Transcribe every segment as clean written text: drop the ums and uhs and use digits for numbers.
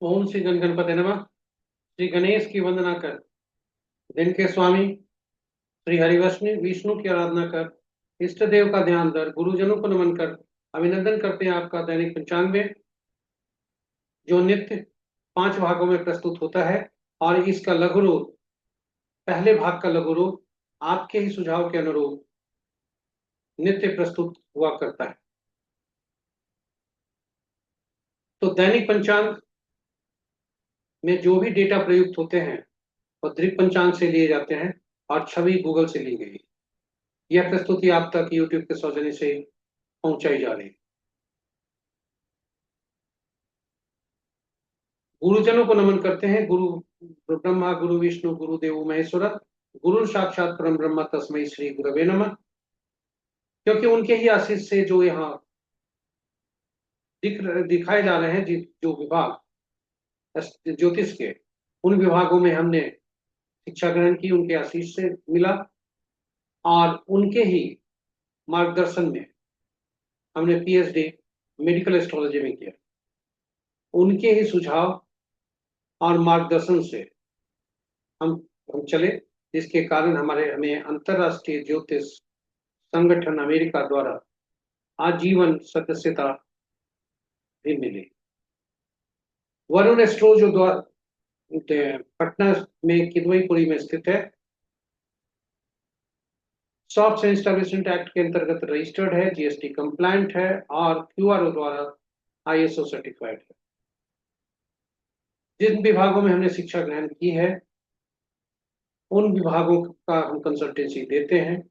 ओम श्री गणपते नमः। श्री गणेश की वंदना कर, दिन के स्वामी श्री हरिवैष्णव विष्णु की आराधना कर, इष्ट देव का ध्यान धर, गुरुजनों को नमन कर। अभिनंदन करते हैं आपका दैनिक पंचांग में, जो नित्य 5 भागों में प्रस्तुत होता है। और इसका लघु रूप, पहले भाग का लघु रूप आपके ही सुझाव के अनुरूप नित्य प्रस्तुत हुआ करता है। तो दैनिक पंचांग में जो भी डेटा प्रयुक्त होते हैं वह दृक पंचांग से लिए जाते हैं और छवि गूगल से ली गई। यह प्रस्तुति आप तक यूट्यूब के सौजन्य से पहुंचाई जा रही है। गुरुजनों को नमन करते हैं। गुरु ब्रह्मा, गुरु विष्णु, गुरु देव महेश्वर, गुरु साक्षात परम ब्रह्म तस्मै श्री गुरवे नमः। क्योंकि उनके ही आशीष से जो यहाँ दिखाए जा रहे हैं, जो विभाग ज्योतिष के, उन विभागों में हमने शिक्षा ग्रहण की, उनके आशीष से मिला। और उनके ही मार्गदर्शन में हमने पीएचडी मेडिकल एस्ट्रोलॉजी में किया। उनके ही सुझाव और मार्गदर्शन से हम चले, जिसके कारण हमें अंतरराष्ट्रीय ज्योतिष संगठन अमेरिका द्वारा आजीवन सदस्यता भी मिली। वरुण एस्ट्रो जो द्वारा पटना में किदवईपुरी में स्थित है, सॉफ्ट एस्टेब्लिशमेंट एक्ट के अंतर्गत रजिस्टर्ड है, जीएसटी कंप्लायंट है और क्यूआरओ द्वारा आईएसओ सर्टिफाइड है। जिन विभागों में हमने शिक्षा ग्रहण की है, उन विभागों का हम कंसल्टेंसी देते हैं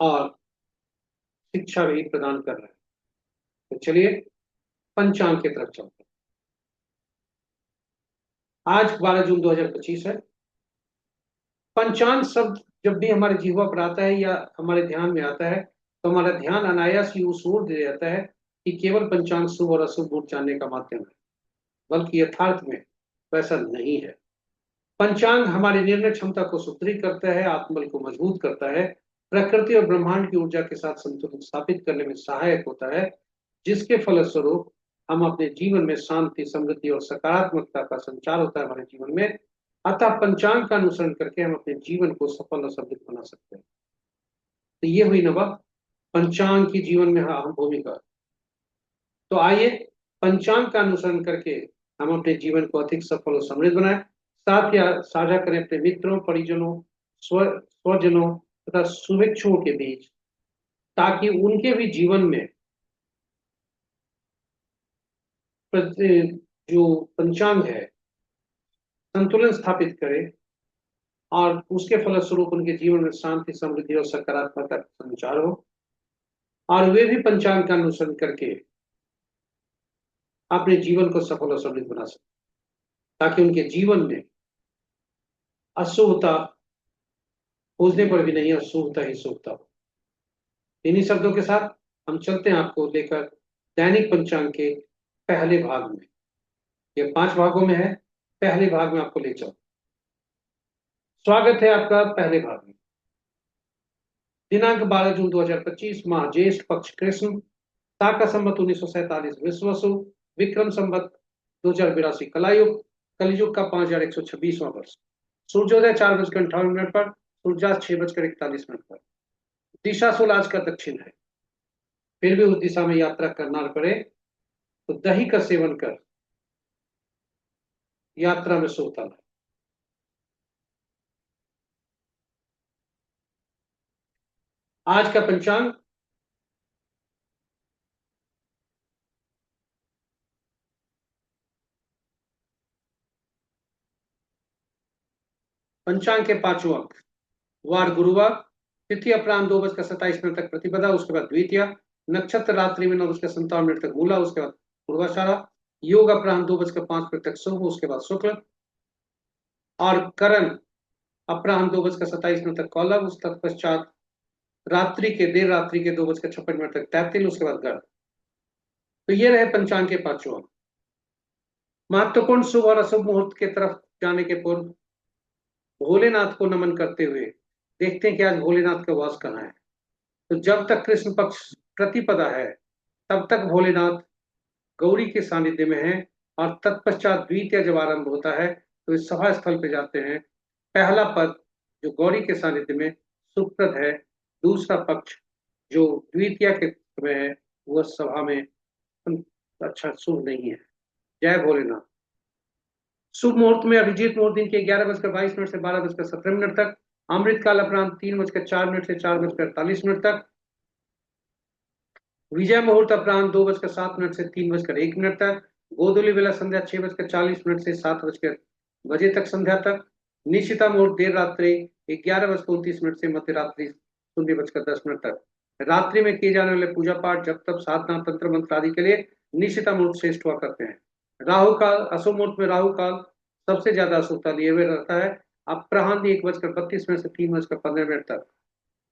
और शिक्षा भी प्रदान कर रहे हैं। तो चलिए पंचांग की तरफ चलते हैं। आज 12 जून 2025 है। पंचांग शब्द जब भी हमारे जीवा पर आता है या हमारे ध्यान में आता है, तो हमारा ध्यान अनायास ही उस ओर दे जाता है कि केवल पंचांग शुभ और अशुभ रूप जानने का माध्यम है, बल्कि यथार्थ में वैसा नहीं है। पंचांग हमारी निर्णय क्षमता को सुदृढ़ करता है, आत्मबल को मजबूत करता है, प्रकृति और ब्रह्मांड की ऊर्जा के साथ संतुलन स्थापित करने में सहायक होता है, जिसके फलस्वरूप हम अपने जीवन में शांति, समृद्धि और सकारात्मकता का संचार होता है हमारे जीवन में। अतः पंचांग का अनुसरण करके हम अपने जीवन को सफल और समृद्ध बना सकते हैं। तो ये हुई नवा पंचांग की जीवन में अहम भूमिका। तो आइए पंचांग का अनुसरण करके हम अपने जीवन को अधिक सफल और समृद्ध बनाएं। साथ या साझा करें अपने मित्रों, परिजनों, स्वजनों तथा शुभेच्छुओं के बीच, ताकि उनके भी जीवन में जो पंचांग है संतुलन स्थापित करे और उसके फलस्वरूप उनके जीवन में शांति, समृद्धि और सकारात्मकता का संचार हो, और वे भी पंचांग का अनुसरण करके अपने जीवन को सफल और समृद्ध बना सके, ताकि उनके जीवन में अशुभता खोजने पर भी नहीं, अशुभता ही शुभता हो। इन्हीं शब्दों के साथ हम चलते हैं आपको लेकर दैनिक पंचांग के पहले भाग में। ये 5 भागों में है, पहले भाग में आपको ले चलो। स्वागत है आपका पहले भाग में। दिनांक 12 जून 2025, माह ज्येष्ठ, पक्ष कृष्ण, ताका संवत 1947 विश्वसु, विक्रम संवत 2082 कलायुग, कलयुग का 5126वां वर्ष। सूर्योदय 4:58 पर, सूर्यास्त 6:41 पर। दिशा सूल आज का दक्षिण है। फिर भी उस दिशा में यात्रा करना पड़े तो दही का सेवन कर यात्रा में शुभता लाए। आज का पंचांग पंचांग के 5 अंक। वार गुरुवार, तिथि अपराह्न 2:27 तक प्रतिपदा, उसके बाद द्वितीया, नक्षत्र रात्रि में 9:57 तक मूला, उसके बाद पूर्वाषाढ़ा, योग अपराह्न 2:05 तक शुभ, उसके बाद शुक्ल, और करण अपराह्न 2:27 तक कौलव, उस तत्पश्चात देर रात्रि के 2:56 तक तैतिल, उसके बाद गर्भ। तो ये रहे पंचांग के 5 अंक। महत्वपूर्ण शुभ और अशुभ मुहूर्त के तरफ जाने के पूर्व भोलेनाथ को नमन करते हुए देखते हैं कि आज भोलेनाथ का वास कहाँ है। तो जब तक कृष्ण पक्ष प्रतिपदा है, तब तक भोलेनाथ गौरी के सानिध्य में है और तत्पश्चात द्वितीय जब आरंभ होता है तो इस सभा स्थल पे जाते हैं। पहला पद जो गौरी के सानिध्य में सुखप्रद है, दूसरा पक्ष जो द्वितीय के समय है वह सभा में अच्छा शुभ नहीं है। जय भोलेनाथ। शुभ मुहूर्त में अभिजीत मुहूर्त दिन के 11:22 से 12:17 तक, अमृतकाल अपराह्न 3:04 से 4:48 तक, विजय मुहूर्त अपराह्न 2:07 से 3:01 तक, गोधूली बेला संध्या 6:40 से 7 बजे तक संध्या तक, निशिता मुहूर्त देर रात्रि 11:29 से मध्य रात्रि 0:10 तक। रात्रि में किए जाने वाले पूजा पाठ जब तब साधना तंत्र मंत्र आदि के लिए निशिता मुहूर्त श्रेष्ठ हुआ करते हैं। राहु काल, अशुभ मुहूर्त में राहु काल सबसे ज्यादा अशुभता लिए हुए रहता है, अपराह्न 1:32 से 3:15 तक,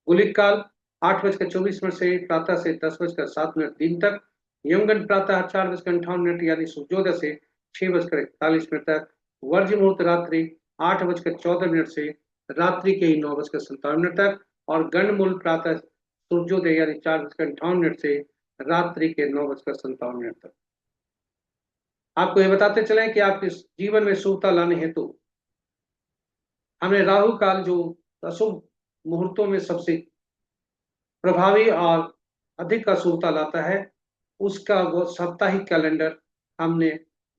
गुलिक काल 8:24 से प्रातः से 10:07 दिन तक, यमगंड प्रातः 4:58 यानी सूर्योदय से 6:41 तक, वर्ज्य मुहूर्त रात्रि 8:14 से रात्रि के 9:57 तक, और गंडमूल प्रातः सूर्योदय यानी 4:58 से रात्रि के 9:57 तक। आपको ये बताते चले कि आप इस जीवन में शुभता लाने हेतु हमें राहु काल जो अशुभ मुहूर्तों में सबसे प्रभावी और अधिक अशुभता लाता है, उसका वो साप्ताहिक कैलेंडर हमने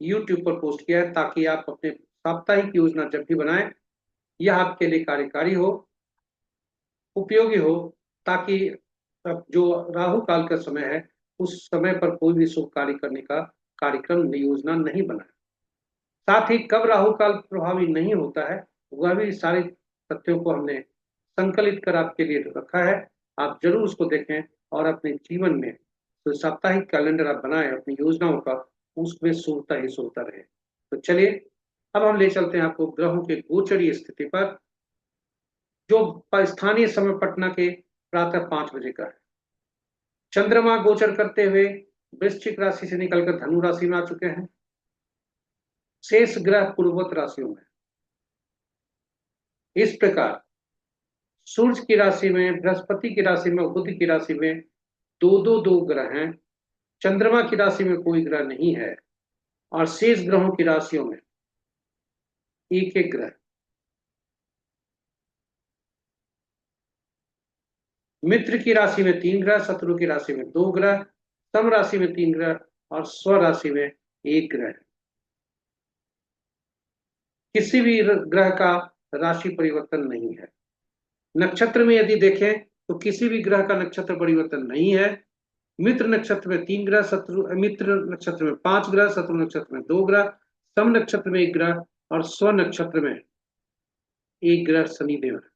YouTube पर पोस्ट किया है, ताकि आप अपने साप्ताहिक योजना जब भी बनाएं यह आपके लिए कार्यकारी हो, उपयोगी हो, ताकि जो राहु काल का समय है उस समय पर कोई भी शुभ कार्य करने का कार्यक्रम योजना नहीं बनाए। साथ ही कब राहु काल प्रभावी नहीं होता है वह भी सारे तथ्यों को हमने संकलित कर आपके लिए रखा है। आप जरूर उसको देखें और अपने जीवन में तो साप्ताहिक कैलेंडर आप बनाएं अपनी योजनाओं का, उसमें शुभता ही शुभता रहे। तो चलिए अब हम ले चलते हैं आपको ग्रहों के गोचरीय स्थिति पर, जो स्थानीय समय पटना के प्रातः 5 बजे का है। चंद्रमा गोचर करते हुए वृश्चिक राशि से निकलकर धनु राशि में आ चुके हैं। शेष ग्रह पूर्ववत राशियों में इस प्रकार सूर्य की राशि में, बृहस्पति की राशि में, बुध की राशि में दो ग्रह हैं। चंद्रमा की राशि में कोई ग्रह नहीं है और शेष ग्रहों की राशियों में एक एक ग्रह। मित्र की राशि में 3 ग्रह, शत्रु की राशि में 2 ग्रह, सम राशि में 3 ग्रह और स्व राशि में 1 ग्रह। किसी भी ग्रह का राशि परिवर्तन नहीं है। नक्षत्र में यदि देखें तो किसी भी ग्रह का नक्षत्र परिवर्तन नहीं है। मित्र नक्षत्र में 3 ग्रह, शत्रु मित्र नक्षत्र में 5 ग्रह, शत्रु नक्षत्र में 2 ग्रह, सम नक्षत्र में 1 ग्रह और स्व नक्षत्र में 1 ग्रह शनिदेव है।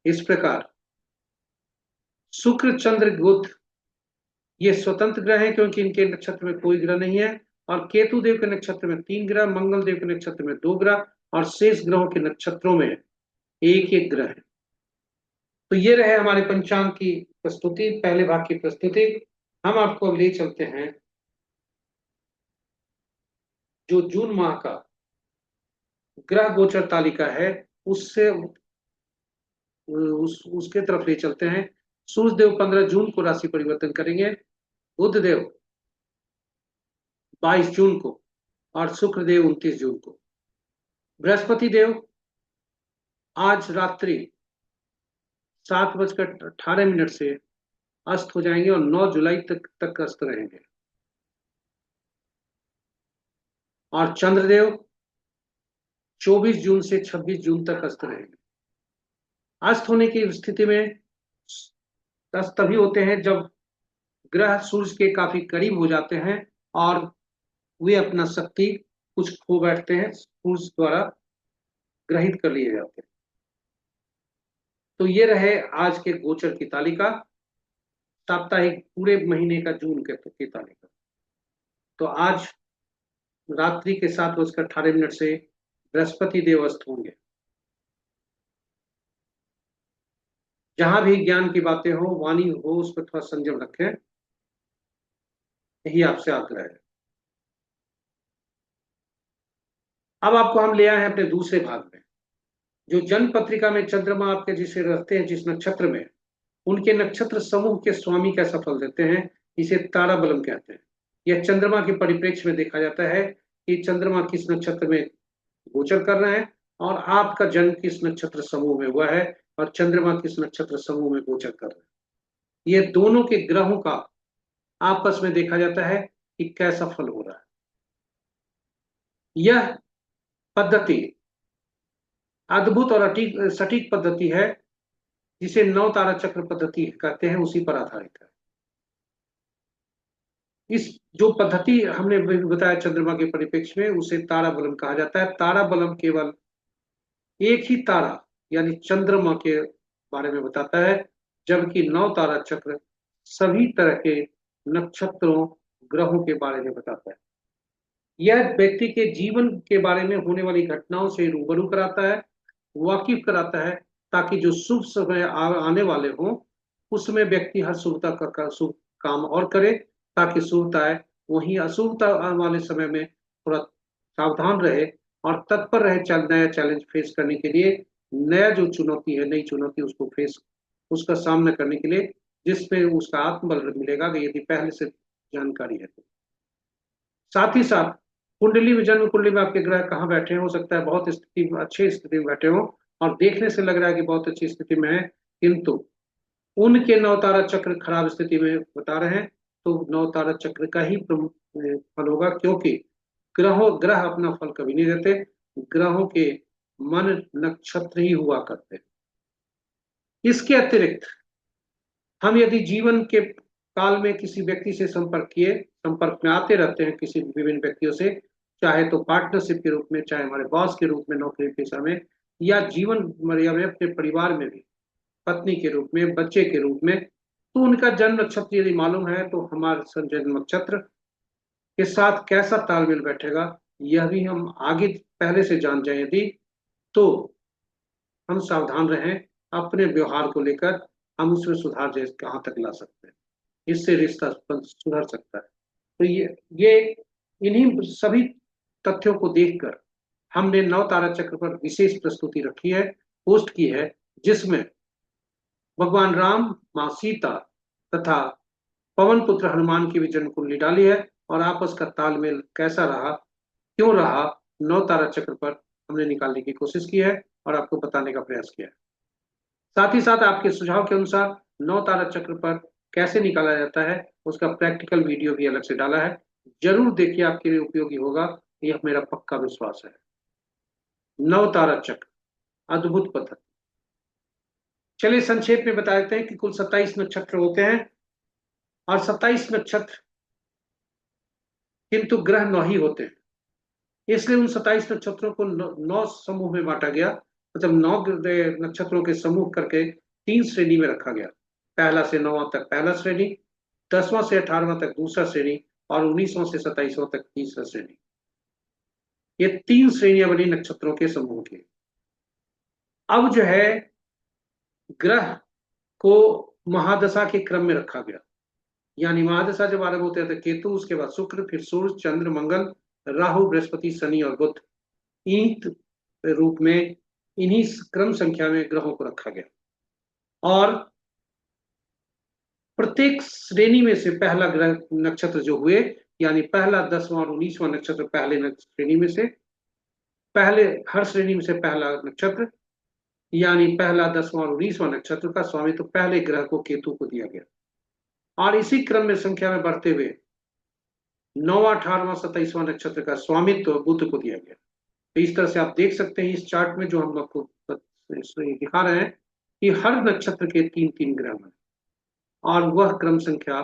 इस प्रकार शुक्र, चंद्र, बुध ये स्वतंत्र ग्रह हैं क्योंकि इनके नक्षत्र में कोई ग्रह नहीं है, और केतु देव के नक्षत्र में 3 ग्रह, मंगल देव के नक्षत्र में 2 ग्रह और शेष ग्रहों के नक्षत्रों में एक एक ग्रह है। तो ये रहे हमारे पंचांग की प्रस्तुति, पहले भाग की प्रस्तुति। हम आपको ले चलते हैं जो जून माह का ग्रह गोचर तालिका है उससे उसके तरफ ले चलते हैं। सूर्य देव 15 जून को राशि परिवर्तन करेंगे, बुध देव 22 जून को और शुक्र देव 29 जून को। बृहस्पति देव आज रात्रि 7:18 से अस्त हो जाएंगे और 9 जुलाई तक अस्त रहेंगे। और चंद्रदेव 24 जून से 26 जून तक अस्त रहेंगे। अस्त होने की स्थिति में अस्त तभी होते हैं जब ग्रह सूर्य के काफी करीब हो जाते हैं और वे अपना शक्ति कुछ खो बैठते हैं, सूर्य द्वारा ग्रहित कर लिए जाते हैं। तो ये रहे आज के गोचर की तालिका, साप्ताहिक पूरे महीने का जून की तालिका। तो आज रात्रि के 7:18 से बृहस्पति देव अस्त होंगे। जहां भी ज्ञान की बातें हो, वाणी हो, उस पर थोड़ा संयम रखें, यही आपसे आग्रह है। अब आपको हम ले आए हैं अपने दूसरे भाग में, जो जन्म पत्रिका में चंद्रमा आपके जिसे रहते हैं जिस नक्षत्र में, उनके नक्षत्र समूह के स्वामी कैसा फल देते हैं, इसे तारा बलम कहते हैं। यह चंद्रमा के परिप्रेक्ष्य में देखा जाता है कि चंद्रमा किस नक्षत्र में गोचर कर रहे हैं और आपका जन्म किस नक्षत्र समूह में हुआ है और चंद्रमा किस नक्षत्र समूह में गोचर कर रहे हैं। ये दोनों के ग्रहों का आपस में देखा जाता है कि कैसा फल हो रहा है। यह पद्धति अद्भुत और सटीक पद्धति है जिसे नौ तारा चक्र पद्धति कहते हैं, उसी पर आधारित है। इस जो पद्धति हमने बताया चंद्रमा के परिप्रेक्ष्य में, उसे तारा बलम कहा जाता है। तारा बलम केवल एक ही तारा यानी चंद्रमा के बारे में बताता है, जबकि नौ तारा चक्र सभी तरह के नक्षत्रों ग्रहों के बारे में बताता है। यह व्यक्ति के जीवन के बारे में होने वाली घटनाओं से रूबरू कराता है, वाकिफ कराता है, ताकि जो शुभ समय आने वाले हों उसमें व्यक्ति हर शुभ काम और करे, ताकि शुभता आए। वहीं अशुभता वाले समय में थोड़ा सावधान रहे और तत्पर रहे नया चैलेंज फेस करने के लिए, नया जो चुनौती है, नई चुनौती उसका सामना करने के लिए, जिसमें उसका आत्मबल मिलेगा कि यदि पहले से जानकारी है तो। साथ ही साथ कुंडली में, जन्म कुंडली में आपके ग्रह कहाँ बैठे हैं, हो सकता है बहुत अच्छी स्थिति में बैठे हो और देखने से लग रहा है कि बहुत अच्छी स्थिति में है, किंतु उनके नौ तारा चक्र खराब स्थिति में बता रहे हैं, तो नौ तारा चक्र का ही फल होगा, क्योंकि ग्रह अपना फल कभी नहीं देते। ग्रहों के मन नक्षत्र ही हुआ करते हैं। इसके अतिरिक्त हम यदि जीवन के काल में किसी व्यक्ति से संपर्क में आते रहते हैं, किसी विभिन्न व्यक्तियों से, चाहे तो पार्टनरशिप के रूप में, चाहे हमारे बॉस के रूप में, नौकरी पेशा में, या जीवन मर्यादा में अपने परिवार में भी, पत्नी के रूप में, बच्चे के रूप में, तो उनका जन्म नक्षत्र यदि मालूम है तो हमारे जन्म नक्षत्र के साथ कैसा तालमेल बैठेगा, यह भी हम आगे पहले से जान जाए यदि, तो हम सावधान रहें अपने व्यवहार को लेकर, हम उसमें सुधार जैसे कहाँ तक ला सकते हैं, इससे रिश्ता सुधर सकता है। तो ये इन्हीं सभी तथ्यों को देखकर हमने नौ तारा चक्र पर विशेष प्रस्तुति रखी है, पोस्ट की है, जिसमें भगवान राम, मां सीता तथा पवन पुत्र हनुमान की भी जन्म कुंडली डाली है और आपस का तालमेल कैसा रहा, क्यों रहा, नौ तारा चक्र पर हमने निकालने की कोशिश की है और आपको बताने का प्रयास किया है। साथ ही साथ आपके सुझाव के अनुसार नौ तारा चक्र पर कैसे निकाला जाता है उसका प्रैक्टिकल वीडियो भी अलग से डाला है, जरूर देखिए, आपके लिए उपयोगी होगा, यह मेरा पक्का विश्वास है। नौ तारा चक्र अद्भुत पद्धति। चलिए संक्षेप में बता देते हैं कि कुल 27 नक्षत्र होते हैं और 27 नक्षत्र, किंतु ग्रह 9 ही होते हैं, इसलिए उन 27 नक्षत्रों को 9 समूह में बांटा गया, मतलब 9 नक्षत्रों के समूह करके 3 श्रेणी में रखा गया। पहला से 9वां तक पहला श्रेणी, 10वां से 18वां तक दूसरा श्रेणी और 19वां से 27वां तक तीसरा श्रेणी। ये 3 श्रेणियां बनी नक्षत्रों के समूह की। अब जो है ग्रह को महादशा के क्रम में रखा गया, यानी महादशा जब आरंभ होते हैं तो केतु, उसके बाद शुक्र, फिर सूर्य, चंद्र, मंगल, राहु, बृहस्पति, शनि और बुध, इन्हीं रूप में, इन्हीं क्रम संख्या में ग्रहों को रखा गया और प्रत्येक श्रेणी में से पहला ग्रह नक्षत्र जो हुए, यानी पहला, 10वां और 19वां नक्षत्र पहले श्रेणी में से, पहले हर श्रेणी में से पहला नक्षत्र यानी पहला, 10वां और 19वां नक्षत्र का स्वामित्व पहले ग्रह को, केतु को दिया गया और इसी क्रम में संख्या में बढ़ते हुए 9वां, 18वां, 27वां नक्षत्र का स्वामित्व बुध को दिया गया। तो इस तरह से आप देख सकते हैं इस चार्ट में जो हम आपको दिखा रहे हैं कि हर नक्षत्र के 3-3 ग्रह हैं और वह क्रम संख्या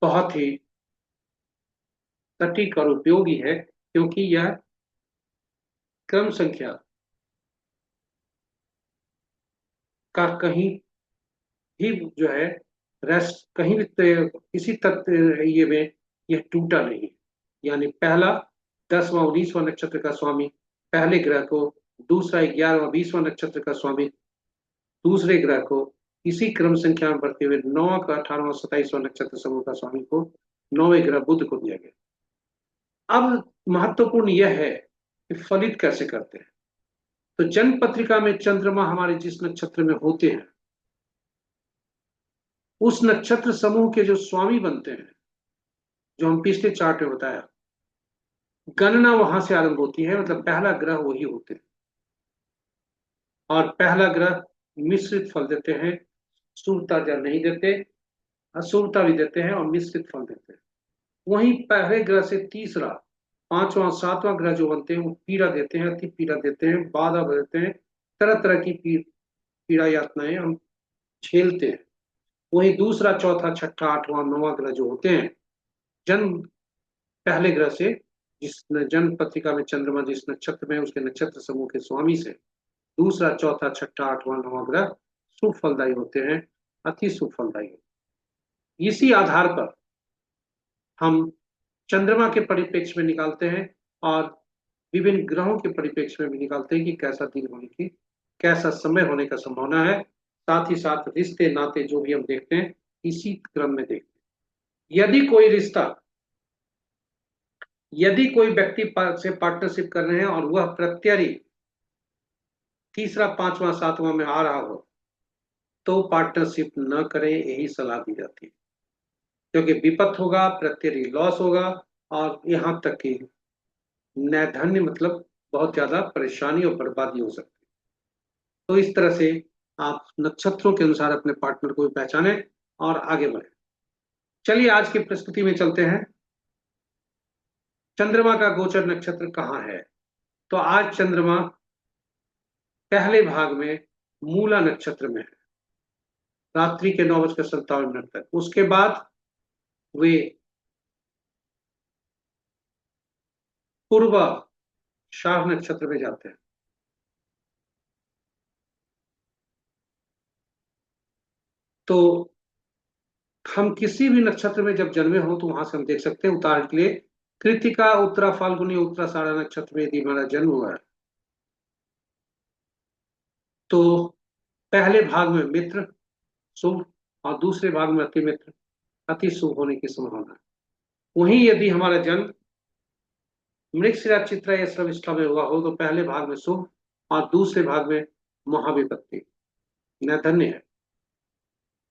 बहुत ही सटीक और उपयोगी है, क्योंकि यह क्रम संख्या का कहीं भी जो है रेस्ट, कहीं भी किसी तत्व ये में यह टूटा नहीं, यानी पहला, 10वां, 19वां नक्षत्र का स्वामी पहले ग्रह को, दूसरा, 11वां, 20वां नक्षत्र का स्वामी दूसरे ग्रह को, इसी क्रम संख्या में बढ़ते हुए 9वां का, 18वां, 27वां नक्षत्र समूह का स्वामी को 9वें ग्रह बुध को दिया गया। अब महत्वपूर्ण यह है कि फलित कैसे करते हैं। तो जन्म पत्रिका में चंद्रमा हमारे जिस नक्षत्र में होते हैं, उस नक्षत्र समूह के जो स्वामी बनते हैं जो हम पिछले चार्ट में बताया, गणना वहां से आरंभ होती है, मतलब पहला ग्रह वही होते हैं। और पहला ग्रह मिश्रित फल देते हैं, शुभता जल नहीं देते, अशुभता भी देते हैं और मिश्रित फल देते हैं। वहीं पहले ग्रह से तीसरा, पांचवा, सातवां ग्रह जो बनते हैं वो पीड़ा देते हैं, अति पीड़ा देते हैं, बाधा देते हैं, तरह तरह की पीड़ा यातनाएं हम झेलते हैं। वहीं दूसरा, चौथा, छठा, आठवां, नौवां ग्रह जो होते हैं, जन्म पहले ग्रह से, जिस जन्म पत्रिका में चंद्रमा जिस नक्षत्र में है, उसके नक्षत्र समूह के स्वामी से दूसरा, चौथा, छठा, आठवां, नौवां ग्रह शुभ फलदायी होते हैं, अति शुभ फलदायी होते हैं। इसी आधार पर हम चंद्रमा के परिप्रेक्ष्य में निकालते हैं और विभिन्न ग्रहों के परिप्रेक्ष्य में भी निकालते हैं कि कैसा दिन होने की, कैसा समय होने का संभावना है। साथ ही साथ रिश्ते नाते जो भी हम देखते हैं, इसी क्रम में देखते हैं। यदि कोई व्यक्ति से पार्टनरशिप कर रहे हैं और वह प्रत्यरी तीसरा, पांचवा, सातवां में आ रहा हो, तो पार्टनरशिप न करें, यही सलाह दी जाती है। क्योंकि विपत होगा, प्रत्यरी लॉस होगा, और यहाँ तक कि नैधन्य, मतलब बहुत ज्यादा परेशानी और बर्बादी हो सकती है। तो इस तरह से आप नक्षत्रों के अनुसार अपने पार्टनर को भी पहचानें और आगे बढ़े। चलिए आज की प्रस्तुति में चलते हैं। चंद्रमा का गोचर नक्षत्र कहाँ है? तो आज चंद्रमा पहले भाग में मूला नक्षत्र में है, रात्रि के 9:57 तक। उसके बाद वे पूर्व शाह नक्षत्र में जाते हैं। तो हम किसी भी नक्षत्र में जब जन्मे हो तो वहां से हम देख सकते हैं। उदाहरण के लिए कृतिका, उत्तरा फाल्गुनी, उत्तराषाढ़ा नक्षत्र में यदि हमारा जन्म हुआ है, तो पहले भाग में मित्र शुभ और दूसरे भाग में अति मित्र अति शुभ होने की संभावना है। वहीं यदि हमारा जन्म मृगशिरा, चित्रा या श्रविष्ठा में हुआ हो, तो पहले भाग में शुभ और दूसरे भाग में महाविपत्ति, नैधन्य है।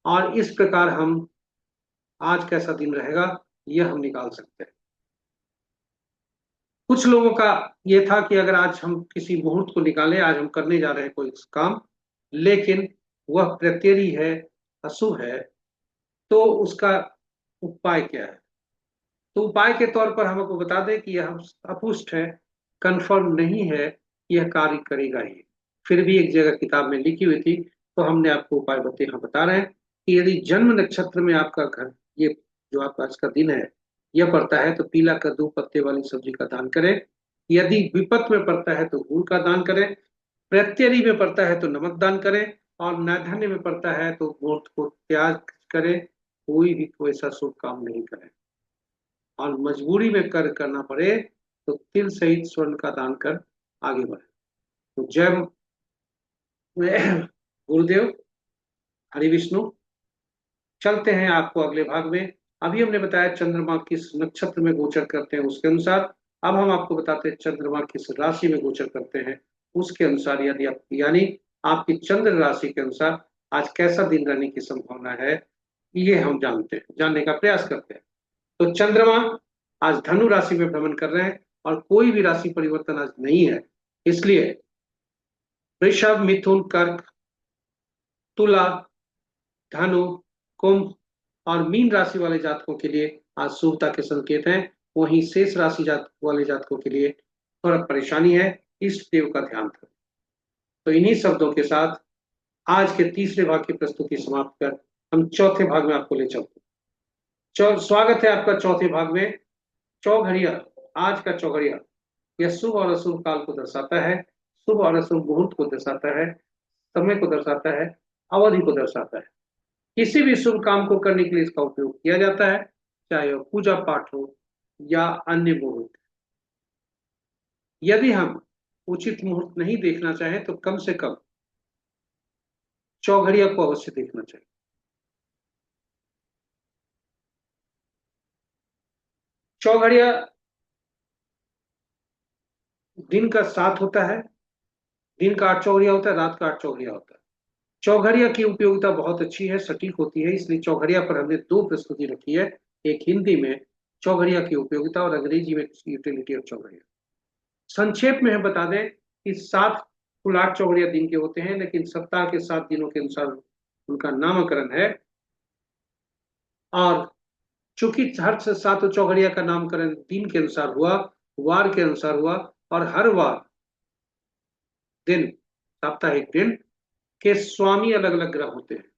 और इस प्रकार हम आज कैसा दिन रहेगा यह हम निकाल सकते हैं। कुछ लोगों का यह था कि अगर आज हम किसी मुहूर्त को निकालें, आज हम करने जा रहे हैं कोई काम, लेकिन वह प्रत्यरी है, अशुभ है, तो उसका उपाय क्या है? तो उपाय के तौर पर हमको बता दें कि यह अपुष्ट है, कंफर्म नहीं है, यह कार्य करेगा ही। फिर भी एक जगह किताब में लिखी हुई थी, तो हमने आपको उपाय बता रहे हैं कि यदि जन्म नक्षत्र में आपका घर, ये जो आपका आज का दिन है, यह पड़ता है, तो पीला कद्दू पत्ते वाली सब्जी का दान करें। यदि विपत में पड़ता है तो गुड़ का दान करें, प्रत्यरी में पड़ता है तो नमक दान करें, और नैधन्य में पड़ता है तो मूर्त को त्याग करें। कोई ऐसा शुभ काम नहीं करें, और मजबूरी में करना पड़े तो तिल सहित स्वर्ण का दान कर आगे बढ़े। तो जय गुरुदेव, हरि विष्णु। चलते हैं आपको अगले भाग में। अभी हमने बताया चंद्रमा किस नक्षत्र में गोचर करते हैं उसके अनुसार। अब हम आपको बताते हैं चंद्रमा किस राशि में गोचर करते हैं उसके अनुसार, यदि आप, यानी आपकी चंद्र राशि के अनुसार आज कैसा दिन रहने की संभावना है, ये हम जानने का प्रयास करते हैं। तो चंद्रमा आज धनु राशि में भ्रमण कर रहे हैं और कोई भी राशि परिवर्तन आज नहीं है। इसलिए वृषभ, मिथुन, कर्क, तुला, धनु, कुंभ और मीन राशि वाले जातकों के लिए आज शुभता के संकेत हैं। वहीं शेष राशि वाले जातकों के लिए थोड़ा परेशानी है, इस देव का ध्यान रखें। तो इन्हीं शब्दों के साथ आज के तीसरे भाग की प्रस्तुति समाप्त कर हम चौथे भाग में आपको ले चलते हैं। स्वागत है आपका चौथे भाग में। चौघड़िया, आज का चौघड़िया यह शुभ और अशुभ काल को दर्शाता है, शुभ और अशुभ मुहूर्त को दर्शाता है, समय को दर्शाता है, अवधि को दर्शाता है। किसी भी शुभ काम को करने के लिए इसका उपयोग किया जाता है, चाहे वह पूजा पाठ हो या अन्य मुहूर्त। यदि हम उचित मुहूर्त नहीं देखना चाहें तो कम से कम चौघड़िया को अवश्य देखना चाहिए। चौघड़िया दिन का 7 होता है, दिन का 8 चौघड़िया होता है, रात का 8 चौघड़िया होता है। चौघड़िया की उपयोगिता बहुत अच्छी है, सटीक होती है, इसलिए चौघड़िया पर हमने 2 प्रस्तुति रखी है, एक हिंदी में चौघड़िया की उपयोगिता और अंग्रेजी में यूटिलिटी ऑफ चौघड़िया। संक्षेप में हम बता दें कि 7 कुल 8 चौघड़िया दिन के होते हैं, लेकिन सप्ताह के 7 दिनों के अनुसार उनका नामकरण है। और चूंकि हर 7 चौघड़िया का नामकरण दिन के अनुसार हुआ, वार के अनुसार हुआ, और हर वार दिन, साप्ताहिक दिन के स्वामी अलग अलग ग्रह होते हैं,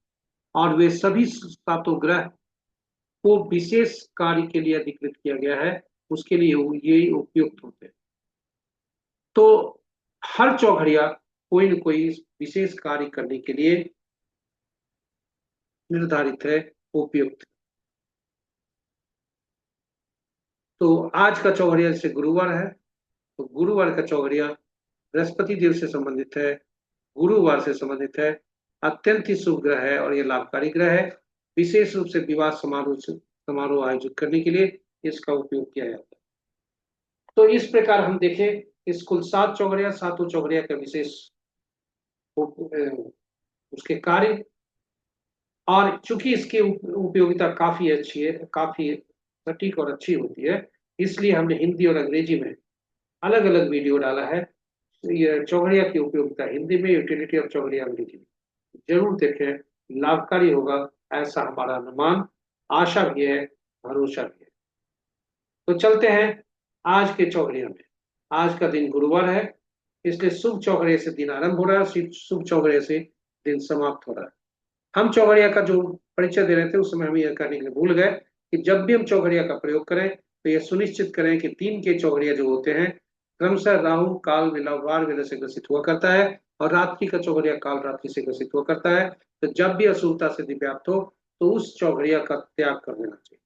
और वे सभी 7 ग्रह को विशेष कार्य के लिए अधिकृत किया गया है, उसके लिए ये उपयुक्त होते हैं। तो हर चौघड़िया कोई न कोई विशेष कार्य करने के लिए निर्धारित है, उपयुक्त। तो आज का चौघड़िया जैसे गुरुवार है, तो गुरुवार का चौघड़िया बृहस्पति देव से संबंधित है, गुरुवार से संबंधित है, अत्यंत ही शुभ ग्रह है और यह लाभकारी ग्रह है। विशेष रूप से विवाह समारोह आयोजित करने के लिए इसका उपयोग किया जाता है। तो इस प्रकार हम देखें, इस कुल 7 चौघड़िया, 7 चौघड़िया का विशेष उसके कार्य, और चूंकि इसकी उपयोगिता काफी अच्छी है, काफी सटीक और अच्छी होती है, इसलिए हमने हिंदी और अंग्रेजी में अलग अलग वीडियो डाला है। ये चौघड़िया की उपयोगिता हिंदी में, यूटिलिटी ऑफ चौघड़िया अंग्रेजी में, जरूर देखें, लाभकारी होगा ऐसा हमारा अनुमान, आशा भी है, भरोसा भी है। तो चलते हैं आज के चौघड़िया में। आज का दिन गुरुवार है, इसलिए शुभ चौघड़िया से दिन आरंभ हो रहा है, शुभ चौघड़िया से दिन समाप्त हो रहा है। हम चौघड़िया का जो परिचय दे रहे थे उस समय हम यह करने के लिए भूल गए कि जब भी हम चौघड़िया का प्रयोग करें तो यह सुनिश्चित करें कि 3 के चौघड़िया जो होते हैं क्रमशः राहु काल वेला वार वेला से ग्रसित हुआ करता है, और रात्रि का चौघड़िया काल रात्रि से ग्रसित हुआ करता है। तो जब भी अशुभता से व्याप्त हो तो उस चौघड़िया का त्याग कर देना चाहिए।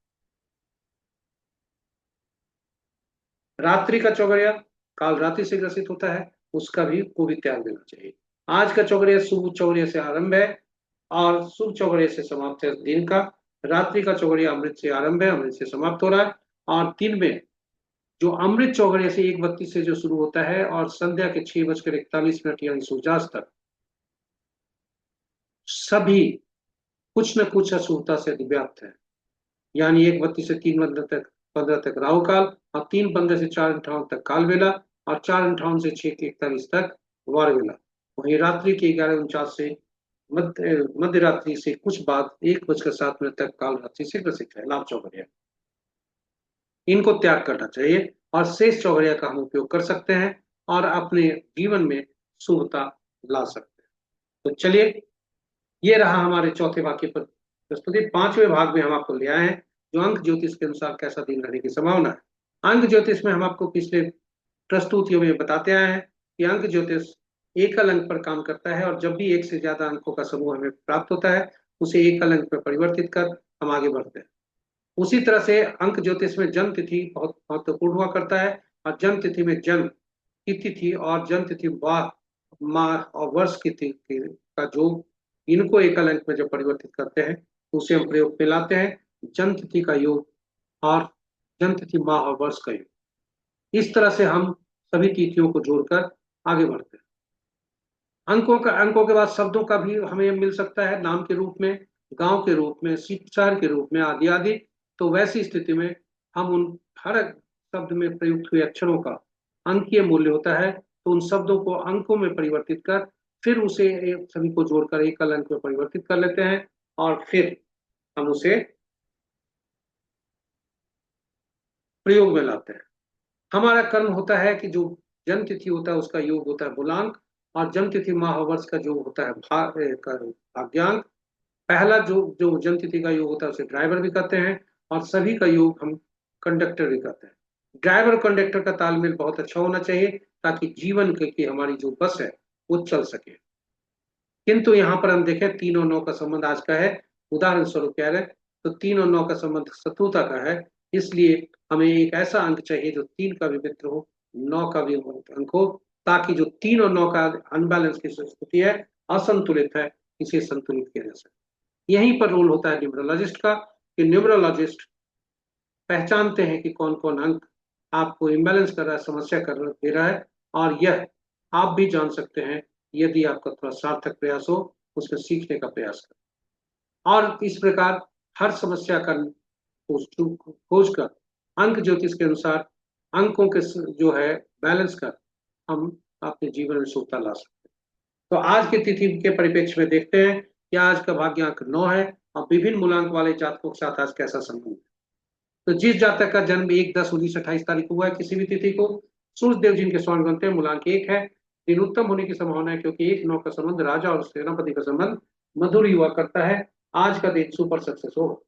रात्रि का चौघड़िया काल रात्रि से ग्रसित होता है, उसका भी को भी त्याग देना चाहिए। आज का चौघड़िया शुभ चौघड़िया से आरंभ है और शुभ चौघड़िया से समाप्त है दिन का। रात्रि का चौघड़िया अमृत से आरंभ है, अमृत से समाप्त हो रहा है, और दिन में जो अमृत चौघड़िया से 1:32 से जो शुरू होता है और संध्या के 6:41 यानी सूर्यास्त तक, सभी कुछ न कुछ अशुभता से व्याप्त है। यानी 1:32 से 3:15 तक राहु काल, और 3:15 से 4:58 तक काल वेला, और 4:58 से 6:41 तक वार वेला। वहीं रात्रि के 11:49 से मध्य रात्रि से कुछ बाद 1:07 तक काल रात्रि से ग्रसित है लाभ चौघड़िया। इनको त्याग करना चाहिए और शेष चौघड़िया का हम उपयोग कर सकते हैं और अपने जीवन में शुभता ला सकते हैं। तो चलिए, ये रहा हमारे चौथे वाक्य पर प्रस्तुति। 5वें भाग में हम आपको ले आए हैं जो अंक ज्योतिष के अनुसार कैसा दिन रहने की संभावना है। अंक ज्योतिष में हम आपको पिछले प्रस्तुतियों में बताते आए हैं कि अंक ज्योतिष एकल अंक पर काम करता है, और जब भी एक से ज्यादा अंकों का समूह हमें प्राप्त होता है उसे एकल अंक पर परिवर्तित कर हम आगे बढ़ते हैं। उसी तरह से अंक ज्योतिष में जन्म तिथि बहुत महत्वपूर्ण हुआ करता है, और जन्म तिथि में जन्म की तिथि और जन्म तिथि वाह माह और वर्ष की तिथि का जो, इनको एकल अंक में जब परिवर्तित करते हैं तो उसे हम प्रयोग में लाते हैं जन्म तिथि का योग और जन्म तिथि माह और वर्ष का योग। इस तरह से हम सभी तिथियों को जोड़कर आगे बढ़ते हैं। अंकों के बाद शब्दों का भी हमें मिल सकता है, नाम के रूप में, गांव के रूप में, शहर के रूप में, आदि आदि। तो वैसी स्थिति में हम उन हर शब्द में प्रयुक्त हुए अक्षरों का अंकीय मूल्य होता है, तो उन शब्दों को अंकों में परिवर्तित कर फिर उसे सभी को जोड़कर एकल अंक में परिवर्तित कर लेते हैं, और फिर हम उसे प्रयोग में लाते हैं। हमारा कर्म होता है कि जो जन्म तिथि होता है उसका योग होता है मूलांक, और जन्म तिथि माह वर्ष का जो होता है भाग्यांक। पहला जो जो जन्म तिथि का योग होता है उसे ड्राइवर भी कहते हैं, और सभी का योग हम कंडक्टर भी कहते हैं। ड्राइवर और कंडक्टर का तालमेल बहुत अच्छा होना चाहिए ताकि जीवन की हमारी जो बस है वो चल सके। किंतु यहाँ पर हम देखें 3 और 9 का संबंध आज का है, उदाहरण स्वरूप कह रहे हैं, तो 3 और 9 का संबंध शत्रुता का है, इसलिए हमें एक ऐसा अंक चाहिए जो 3 का भी मित्र हो, 9 का भी अंक हो, ताकि जो 3 और 9 का अनबैलेंस की स्थिति है, असंतुलित है, इसे संतुलित किया जा सके। यहीं पर रोल होता है न्यूमरोलॉजिस्ट का, कि न्यूमरोलॉजिस्ट पहचानते हैं कि कौन कौन अंक आपको इम्बैलेंस कर रहा है, समस्या कर दे रहा है, और यह आप भी जान सकते हैं यदि आपका थोड़ा सार्थक प्रयास हो, उसमें सीखने का प्रयास करें। और इस प्रकार हर समस्या का खोज कर अंक ज्योतिष के अनुसार अंकों के जो है बैलेंस कर हम अपने जीवन में शुभता ला सकते हैं। तो आज के तिथि के परिप्रेक्ष्य में देखते हैं कि आज का भाग्यांक 9 है और विभिन्न मूलांक वाले जातकों के साथ आज कैसा संबंध है। तो जिस जातक का जन्म 1-10-19-28 तारीख को हुआ है, किसी भी तिथि को, सूर्य देव जिनके स्वामी बनते हैं, मूलांक 1 है। दिन उत्तम होने की संभावना है क्योंकि 1-9 का संबंध राजा और सेनापति का संबंध मधुर हुआ करता है। आज का दिन सुपर सक्सेस हो।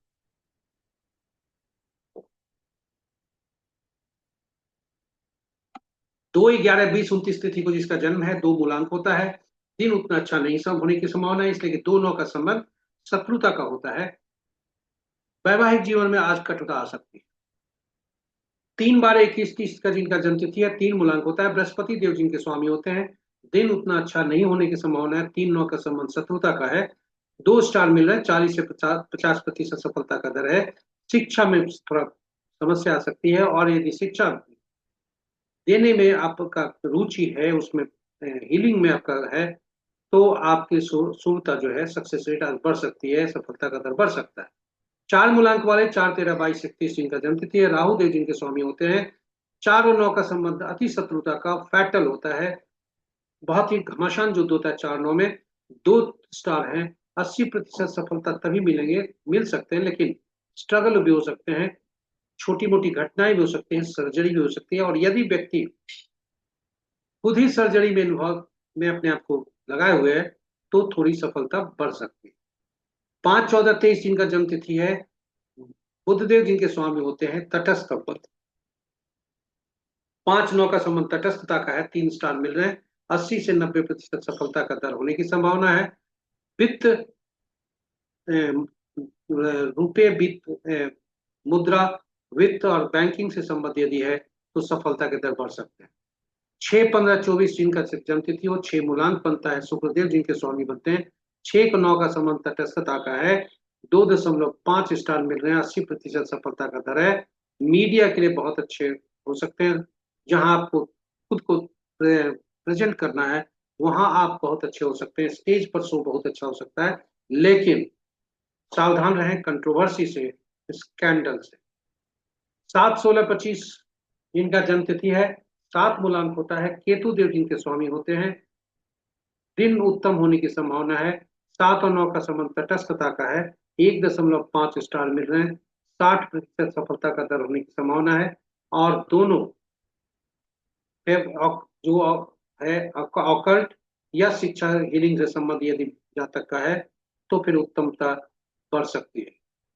2-11-20-29 तिथि को जिसका जन्म है, 2 मूलांक होता है। दिन उतना अच्छा नहीं सब होने की संभावना है, इसलिए कि 2-9 का संबंध शत्रुता का होता है। वैवाहिक जीवन में आज कटुता आ सकती है। 3-12-21-30 का जिनका जन्म तिथि है, 3 मूलांक होता है। बृहस्पति देव जिनके स्वामी होते हैं, दिन उतना अच्छा नहीं होने की संभावना है। 3-9 का संबंध शत्रुता का है। 2 स्टार मिल रहे हैं, 40 से 50% सफलता का दर है। शिक्षा में थोड़ा समस्या आ सकती है, और यदि शिक्षा देने में आपका रुचि है, उसमें हीलिंग में आपका है, तो आपकी शुभता जो है, सक्सेस रेट आज बढ़ सकती है, सफलता का दर बढ़ सकता है। 4 मूलांक वाले 4-13-22-31 जिनका जन्म तिथि है, राहु देव जिनके स्वामी होते हैं, 4 और 9 का संबंध अति शत्रुता का फैटल होता है। बहुत ही घमासान युद्ध होता है 4-9 में। 2 स्टार हैं, 80% सफलता तभी मिल सकते हैं, लेकिन स्ट्रगल भी हो सकते हैं, छोटी मोटी घटनाएं भी हो सकती हैं, सर्जरी भी हो सकती है, और यदि व्यक्ति खुद ही सर्जरी में इन्वॉल्व में अपने आप को लगाए हुए है, तो थोड़ी सफलता बढ़ सकती है। 5-14-23 जिनका जन्म तिथि है, बुधदेव जिनके स्वामी होते हैं, तटस्थ पद। 5-9 का संबंध तटस्थता का है, 3 स्टार मिल रहे हैं। 80 से 90% सफलता का दर होने की संभावना है। वित्त, रुपये, वित्त, मुद्रा, वित्त और बैंकिंग से संबंध यदि है, तो सफलता के दर बढ़ सकते हैं। 6-15-24 जिनका जन्म तिथि हो, 6 मूलांक बनता है। शुक्रदेव जिनके स्वामी बनते हैं, 6-9 का संबंध तटस्थता का है। 2.5 स्टार मिल रहे हैं, 80% सफलता का दर है। मीडिया के लिए बहुत अच्छे हो सकते हैं। जहां आपको खुद को प्रेजेंट करना है, वहां आप बहुत अच्छे हो सकते हैं। स्टेज पर शो बहुत अच्छा हो सकता है, लेकिन सावधान रहें कंट्रोवर्सी से, स्कैंडल से। 7-16-25 जिनका जन्म तिथि है, 7 मूलांक होता है। केतु देव जिनके स्वामी होते हैं, दिन उत्तम होने की संभावना है। 7 और 9 का संबंध तटस्थता का है। 1.5 स्टार मिल रहे हैं। 60% सफलता का दर होने की संभावना है। और दोनों जो है आपका ऑकल्ट या शिक्षा हीलिंग से संबंध यदि जातक का है, तो फिर उत्तमता बढ़ सकती है।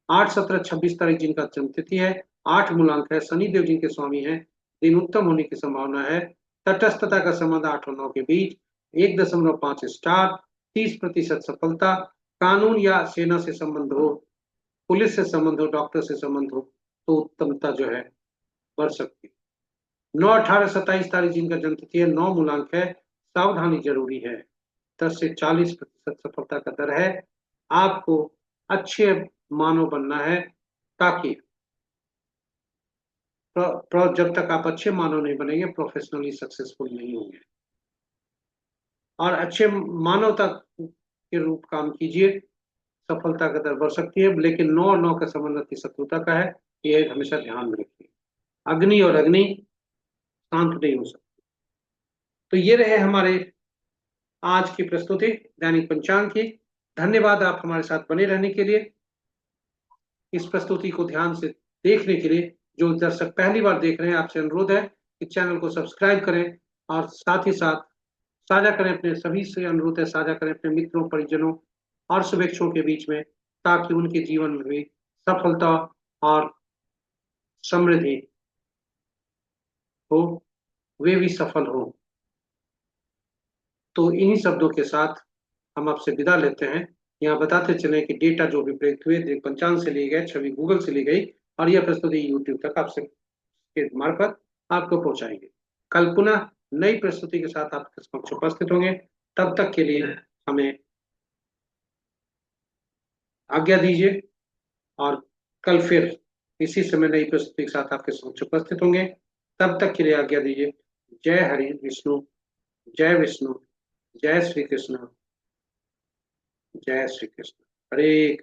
8-17-26 तारीख जिनका जन्म तिथि है, 8 मूलांक है। शनि देव जिनके स्वामी हैं, दिन उत्तम होने की संभावना है। तटस्थता का संबंध 8 और 9 के बीच। 1.5 स्टार, 30% सफलता। कानून या सेना से संबंध हो, पुलिस से संबंध हो, डॉक्टर से संबंध हो, तो उत्तमता जो है बढ़ सकती है। 9-18-27 तारीख जिनका जन्म तिथि है, 9 मूलांक है। सावधानी जरूरी है। 10 से 40% सफलता का दर है। आपको अच्छे मानव बनना है, ताकि जब तक आप अच्छे मानव नहीं बनेंगे, प्रोफेशनली सक्सेसफुल नहीं होंगे। और अच्छे मानवता के रूप काम कीजिए, सफलता का दर बढ़ सकती है। लेकिन 9 और 9 का संबंध अति शत्रुता का है, ये हमेशा ध्यान में रखिए। अग्नि और अग्नि शांत नहीं हो सकती। तो ये रहे हमारे आज की प्रस्तुति दैनिक पंचांग की। धन्यवाद आप हमारे साथ बने रहने के लिए। इस प्रस्तुति को ध्यान से देखने के लिए जो दर्शक पहली बार देख रहे हैं, आपसे अनुरोध है कि चैनल को सब्सक्राइब करें, और साथ ही साथ साझा करें, अपने सभी से अनुरोध है, साझा करें अपने मित्रों, परिजनों और शुभेच्छुओं के बीच में, ताकि उनके जीवन में भी सफलता और समृद्धि हो, वे भी सफल हो। तो इन्हीं शब्दों के साथ हम आपसे विदा लेते हैं। यहाँ बताते चले कि डेटा जो भी प्राप्त हुए दैनिक पंचांग से लिए गए, छवि गूगल से ली गई, और यह प्रस्तुति यूट्यूब तक आपसे के मार्फत आपको पहुंचाएंगे। कल पुनः नई प्रस्तुति के साथ आपके समक्ष उपस्थित होंगे। तब तक के लिए हमें आज्ञा दीजिए, और कल फिर इसी समय नई प्रस्तुति के साथ आपके समक्ष उपस्थित होंगे। तब तक के लिए आज्ञा दीजिए। जय हरि विष्णु, जय विष्णु, जय श्री कृष्ण, जय श्री कृष्ण। हरे